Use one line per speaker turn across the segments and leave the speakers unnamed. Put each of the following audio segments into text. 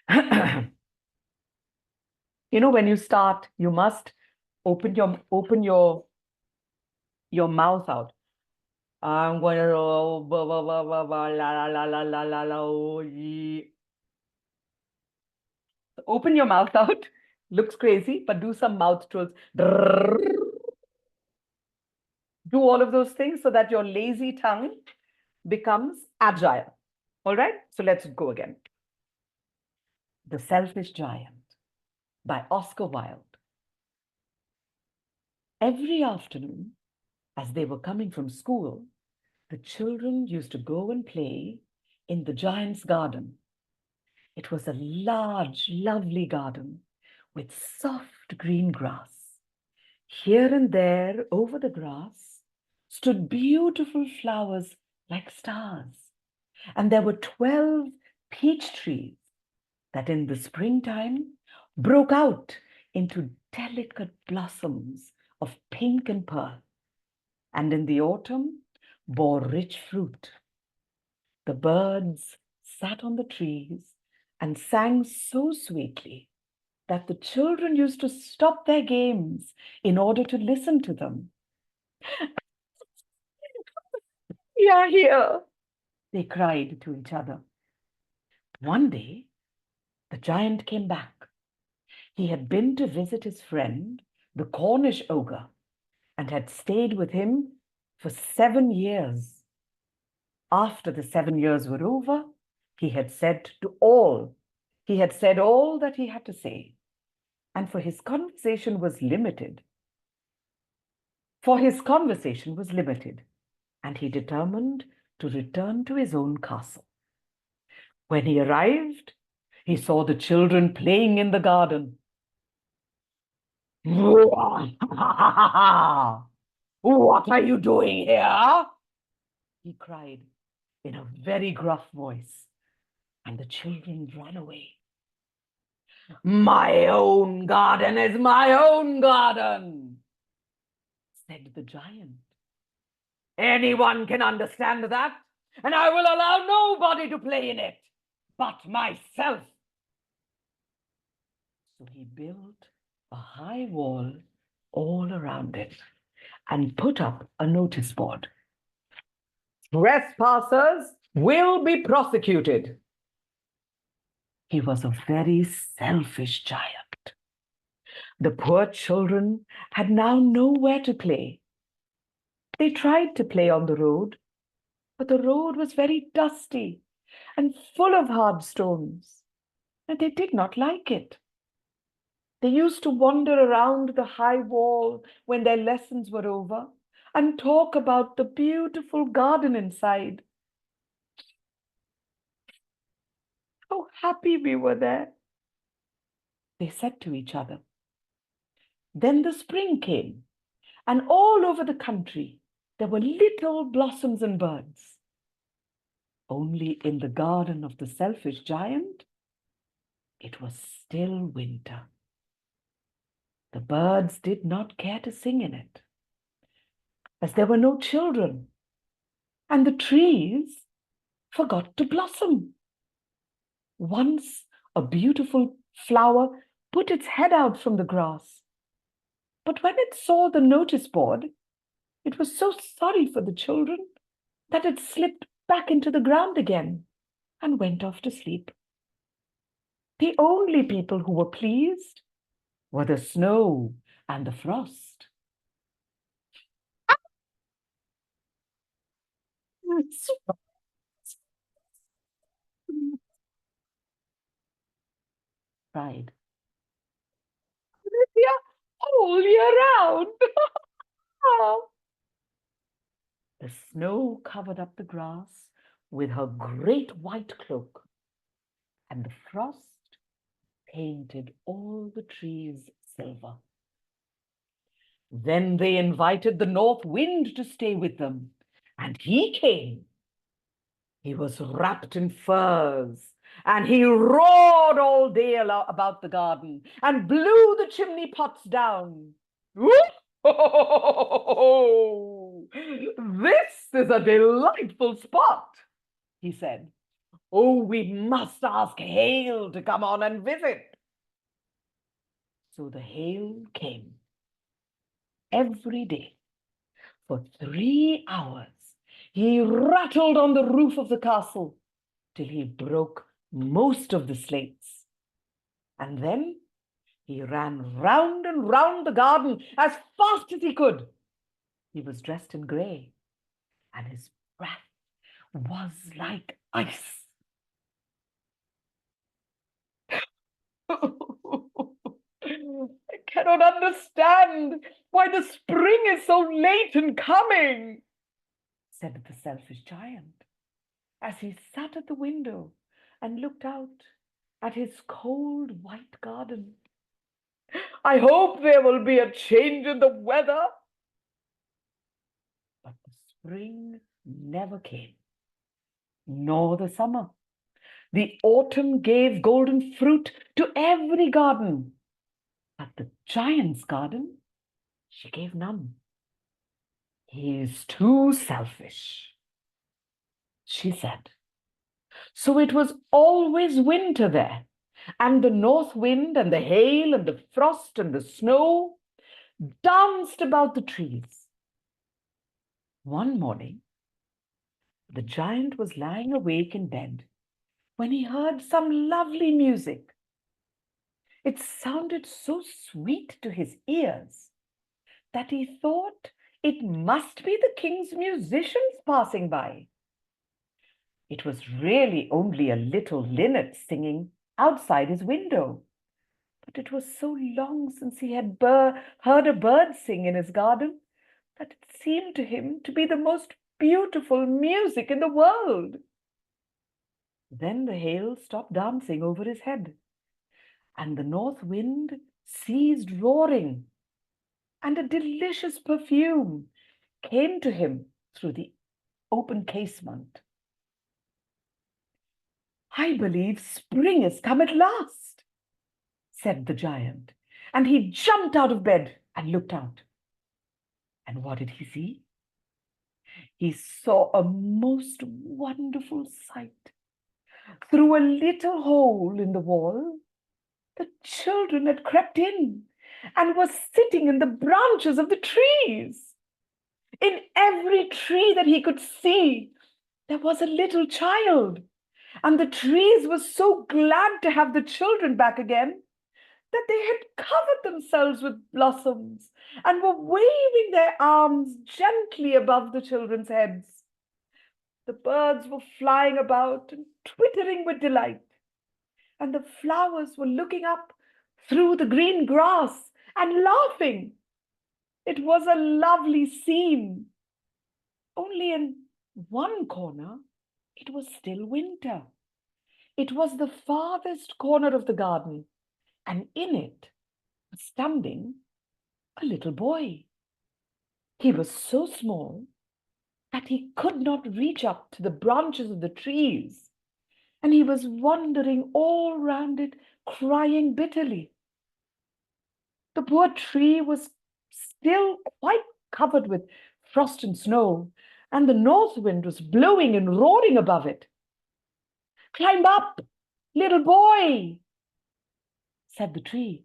You know, when you start, you must open your mouth out. I'm going to open your mouth out. Looks crazy, but do some mouth twirls. Do all of those things so that your lazy tongue becomes agile. All right, so let's go again. The Selfish Giant by Oscar Wilde. Every afternoon, as they were coming from school, the children used to go and play in the giant's garden. It was a large, lovely garden with soft green grass. Here and there over the grass stood beautiful flowers like stars, and there were 12 peach trees that in the springtime broke out into delicate blossoms of pink and pearl, and in the autumn bore rich fruit. The birds sat on the trees and sang so sweetly that the children used to stop their games in order to listen to them. "Yeah, here," they cried to each other. One day, the giant came back. He had been to visit his friend, the Cornish ogre, and had stayed with him for 7 years. After the 7 years were over, he had said all that he had to say, and for his conversation was limited, and he determined to return to his own castle. When he arrived, he saw the children playing in the garden. "What are you doing here?" he cried in a very gruff voice, and the children ran away. "My own garden is my own garden," said the giant. "Anyone can understand that, and I will allow nobody to play in it but myself." So he built a high wall all around it and put up a notice board. "Trespassers will be prosecuted." He was a very selfish giant. The poor children had now nowhere to play. They tried to play on the road, but the road was very dusty and full of hard stones, and they did not like it. They used to wander around the high wall when their lessons were over and talk about the beautiful garden inside. How happy we were there, they said to each other. Then the spring came, and all over the country there were little blossoms and birds. Only in the garden of the selfish giant, it was still winter. The birds did not care to sing in it, as there were no children, and the trees forgot to blossom. Once a beautiful flower put its head out from the grass, but when it saw the notice board, it was so sorry for the children that it slipped back into the ground again and went off to sleep. The only people who were pleased were the snow and the frost. Cried. "Yeah, all year round." The snow covered up the grass with her great white cloak, and the frost painted all the trees silver. Then they invited the north wind to stay with them, and he came. He was wrapped in furs, and he roared all day about the garden and blew the chimney pots down. "This is a delightful spot," he said. Oh, we must ask Hail to come on and visit. So the Hail came every day for 3 hours. He rattled on the roof of the castle till he broke most of the slates. And then he ran round and round the garden as fast as he could. He was dressed in grey, and his breath was like ice. I cannot understand why the spring is so late in coming, said the selfish giant, as he sat at the window and looked out at his cold white garden. I hope there will be a change in the weather. But the spring never came, nor the summer. The autumn gave golden fruit to every garden, but the giant's garden, she gave none. He is too selfish, she said. So it was always winter there, and the north wind and the hail and the frost and the snow danced about the trees. One morning, the giant was lying awake in bed when he heard some lovely music. It sounded so sweet to his ears that he thought it must be the king's musicians passing by. It was really only a little linnet singing outside his window, but it was so long since he had heard a bird sing in his garden that it seemed to him to be the most beautiful music in the world. Then the hail stopped dancing over his head, and the north wind ceased roaring, and a delicious perfume came to him through the open casement. I believe spring has come at last, said the giant, and he jumped out of bed and looked out. And what did he see? He saw a most wonderful sight. Through a little hole in the wall, the children had crept in and were sitting in the branches of the trees. In every tree that he could see, there was a little child, and the trees were so glad to have the children back again that they had covered themselves with blossoms and were waving their arms gently above the children's heads. The birds were flying about and twittering with delight, and the flowers were looking up through the green grass and laughing. It was a lovely scene. Only in one corner, it was still winter. It was the farthest corner of the garden, and in it was standing a little boy. He was so small that he could not reach up to the branches of the trees, and he was wandering all round it, crying bitterly. The poor tree was still quite covered with frost and snow, and the north wind was blowing and roaring above it. Climb up, little boy, said the tree,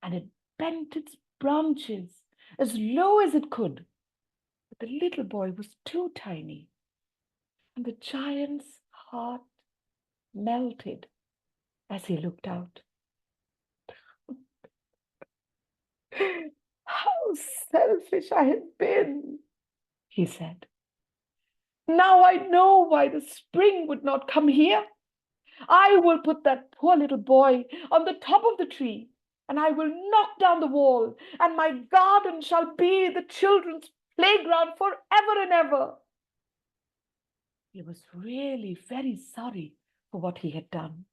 and it bent its branches as low as it could. But the little boy was too tiny, and the giant's heart melted as he looked out. How selfish I had been, he said. Now I know why the spring would not come here. I will put that poor little boy on the top of the tree, and I will knock down the wall, and my garden shall be the children's playground forever and ever. He was really very sorry for what he had done.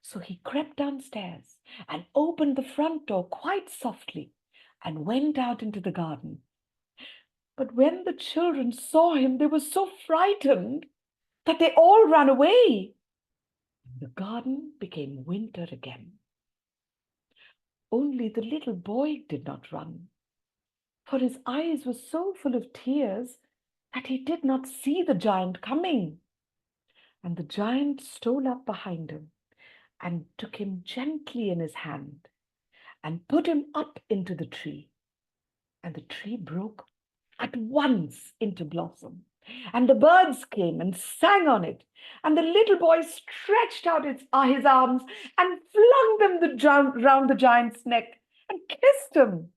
So he crept downstairs and opened the front door quite softly and went out into the garden. But when the children saw him, they were so frightened that they all ran away. The garden became winter again. Only the little boy did not run, for his eyes were so full of tears that he did not see the giant coming. And the giant stole up behind him and took him gently in his hand and put him up into the tree. And the tree broke at once into blossom. And the birds came and sang on it. And the little boy stretched out his arms and flung them round the giant's neck and kissed him.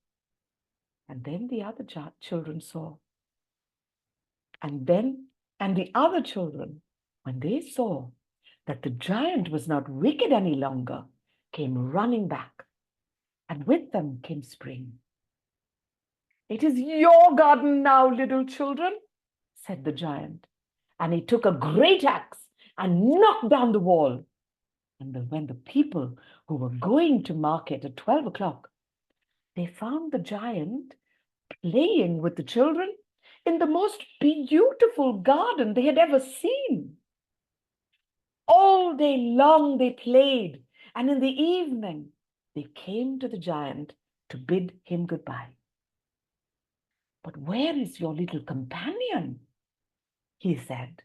And then the other children saw. And the other children, when they saw that the giant was not wicked any longer, came running back. And with them came spring. "It is your garden now, little children," said the giant. And he took a great axe and knocked down the wall. And when the people who were going to market at 12 o'clock, they found the giant playing with the children in the most beautiful garden they had ever seen. All day long they played, and in the evening they came to the giant to bid him goodbye. "But where is your little companion?" he said.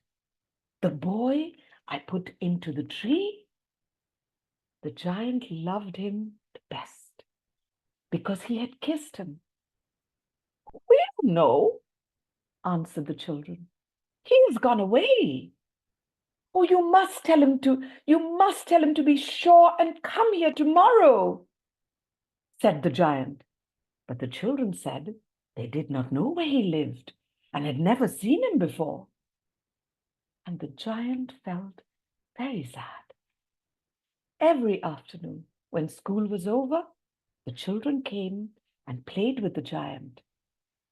"The boy I put into the tree?" The giant loved him the best because he had kissed him. "We don't know," answered the children. "He has gone away." "Oh, you must tell him to be sure and come here tomorrow," said the giant. But the children said they did not know where he lived and had never seen him before. And the giant felt very sad. Every afternoon, when school was over, the children came and played with the giant.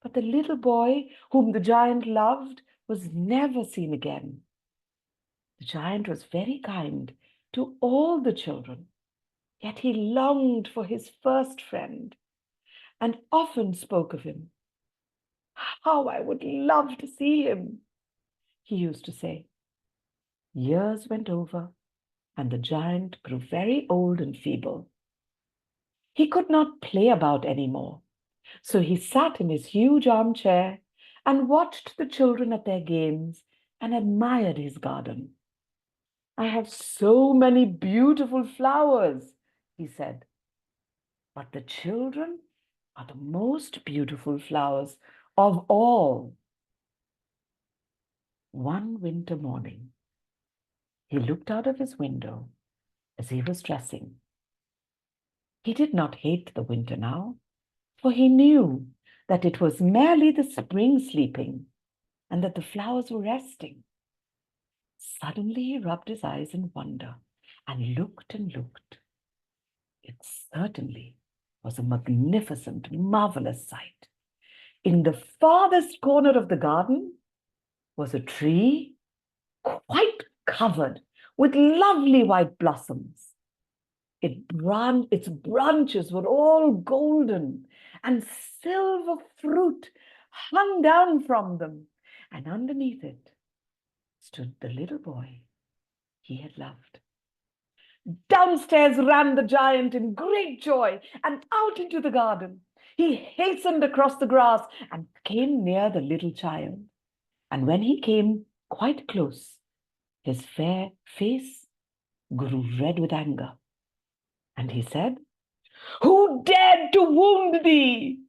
But the little boy whom the giant loved was never seen again. The giant was very kind to all the children, yet he longed for his first friend and often spoke of him. "How I would love to see him," he used to say. Years went over, and the giant grew very old and feeble. He could not play about any more, so he sat in his huge armchair and watched the children at their games and admired his garden. "I have so many beautiful flowers," he said. "But the children are the most beautiful flowers of all." One winter morning, he looked out of his window as he was dressing. He did not hate the winter now, for he knew that it was merely the spring sleeping and that the flowers were resting. Suddenly he rubbed his eyes in wonder and looked and looked. It certainly was a magnificent, marvelous sight. In the farthest corner of the garden was a tree quite covered with lovely white blossoms. Its branches were all golden, and silver fruit hung down from them, and underneath it stood the little boy he had loved. Downstairs ran the giant in great joy and out into the garden. He hastened across the grass and came near the little child. And when he came quite close, his fair face grew red with anger. And he said, "Who dared to wound thee?"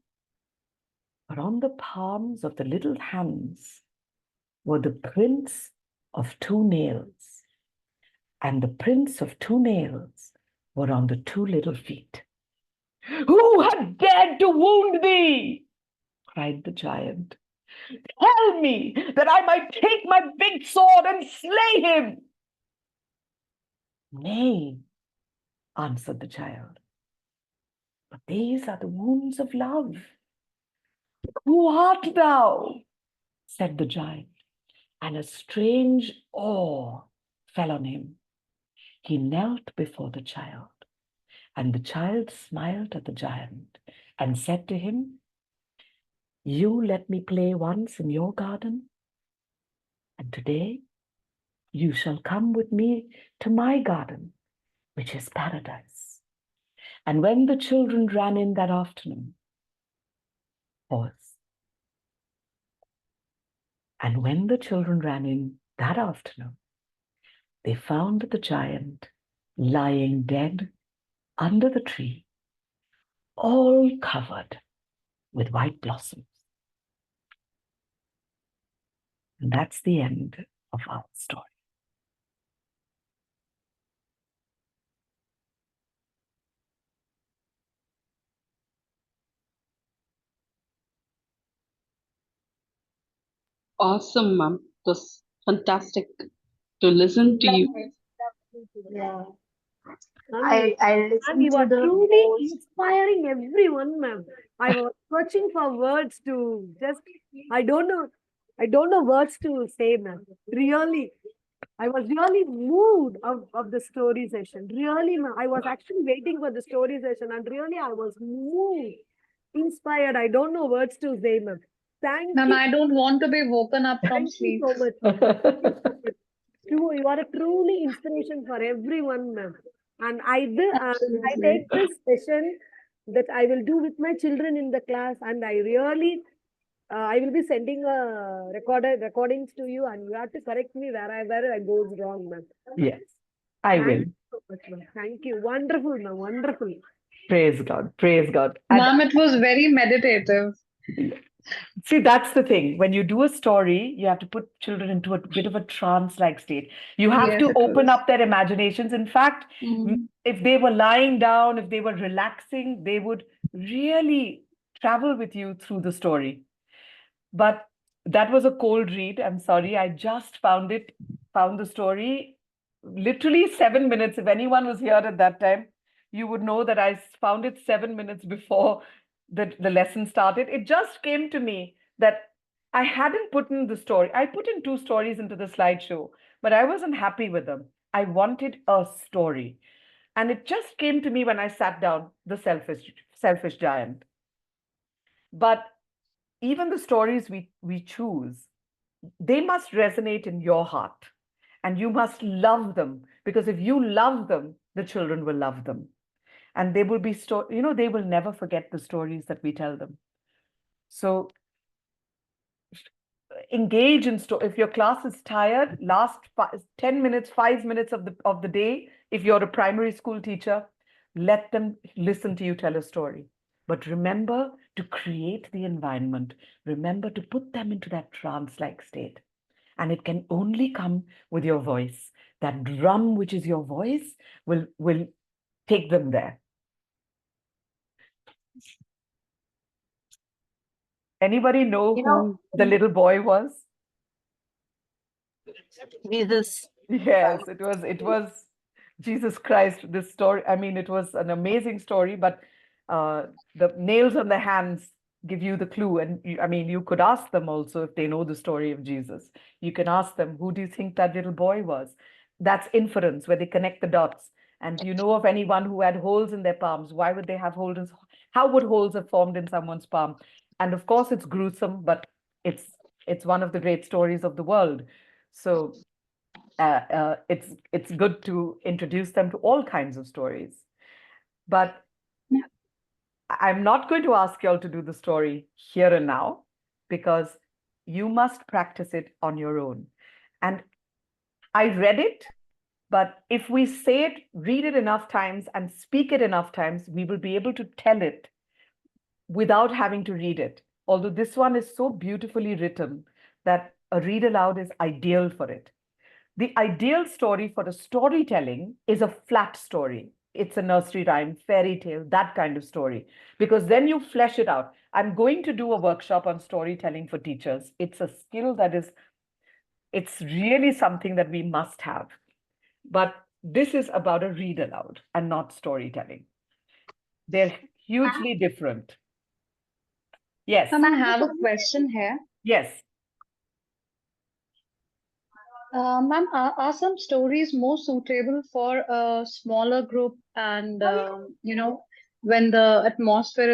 But on the palms of the little hands were the prints of 2 nails, and the prints of 2 nails were on the 2 little feet. "Who had dared to wound thee?" cried the giant. "Tell me, that I might take my big sword and slay him." "Nay," answered the child, "but these are the wounds of love." "Who art thou?" said the giant, and a strange awe fell on him. He knelt before the child, and the child smiled at the giant and said to him, "You let me play once in your garden, and today you shall come with me to my garden, which is paradise." And when the children ran in that afternoon, pause. And when the children ran in that afternoon, they found the giant lying dead under the tree, all covered with white blossoms. And that's the end of our story.
Awesome, ma'am. It was fantastic to listen to you.
Yeah.
Ma'am,
I
ma'am,
listened
you
to
are
the
truly
most.
inspiring everyone, ma'am. I was searching for words to just, I don't know, I don't know words to say, ma'am. Really, I was really moved of the story session. Really, ma'am, I was actually waiting for the story session, and really, I was moved, inspired. I don't know words to say, ma'am. Thank
Ma'am,
you,
I don't want to be woken up from
thank you
sleep.
so much, ma'am. Thank you so much. You are a truly inspiration for everyone, ma'am. And I
Absolutely.
take this session that I will do with my children in the class, and I really, I will be sending recordings to you, and you have to correct me wherever I goes wrong, ma'am.
Yes, I
Thank
will.
you so much, ma'am. Thank you. Wonderful, ma'am. Wonderful.
Praise God. Praise God. And
Ma'am, it was very meditative.
see, that's the thing. When you do a story, you have to put children into a bit of a trance-like state. You have
Yes,
to
it
open
was.
up their imaginations. In fact,
Mm.
if they were lying down, if they were relaxing, they would really travel with you through the story. But that was a cold read. I'm sorry. I just found the story literally 7 minutes. If anyone was here at that time, you would know that I found it 7 minutes before the lesson started. It just came to me that I hadn't put in the story. I put in two stories into the slideshow, but I wasn't happy with them. I wanted a story. And it just came to me when I sat down, the selfish giant. But even the stories we choose, they must resonate in your heart, and you must love them, because if you love them, the children will love them, and they will be they will never forget the stories that we tell them. So engage in if your class is tired, last 10 minutes, 5 minutes of the day, if you're a primary school teacher, let them listen to you tell a story. But remember to create the environment. Remember to put them into that trance-like state. And it can only come with your voice. That drum, which is your voice, will take them there. Anybody know
You know,
who the little boy was?
Jesus.
Yes, it was Jesus Christ. This story, I mean, it was an amazing story, but the nails on the hands give you the clue. And I mean, you could ask them also if they know the story of Jesus. You can ask them, who do you think that little boy was? That's inference, where they connect the dots. And do you know of anyone who had holes in their palms? Why would they have holes? How would holes have formed in someone's palm? And of course, it's gruesome, but it's it's one of the great stories of the world. So it's good to introduce them to all kinds of stories. But I'm not going to ask you all to do the story here and now, because you must practice it on your own. And I read it, but if we say it, read it enough times and speak it enough times, we will be able to tell it without having to read it. Although this one is so beautifully written that a read aloud is ideal for it. The ideal story for a storytelling is a flat story. It's a nursery rhyme, fairy tale, that kind of story, because then you flesh it out. I'm going to do a workshop on storytelling for teachers. It's a skill it's really something that we must have. But this is about a read aloud and not storytelling. They're hugely different. Yes,
Ma'am, I have a question here.
yes.
Ma'am, are some stories more suitable for a smaller group and, when the atmosphere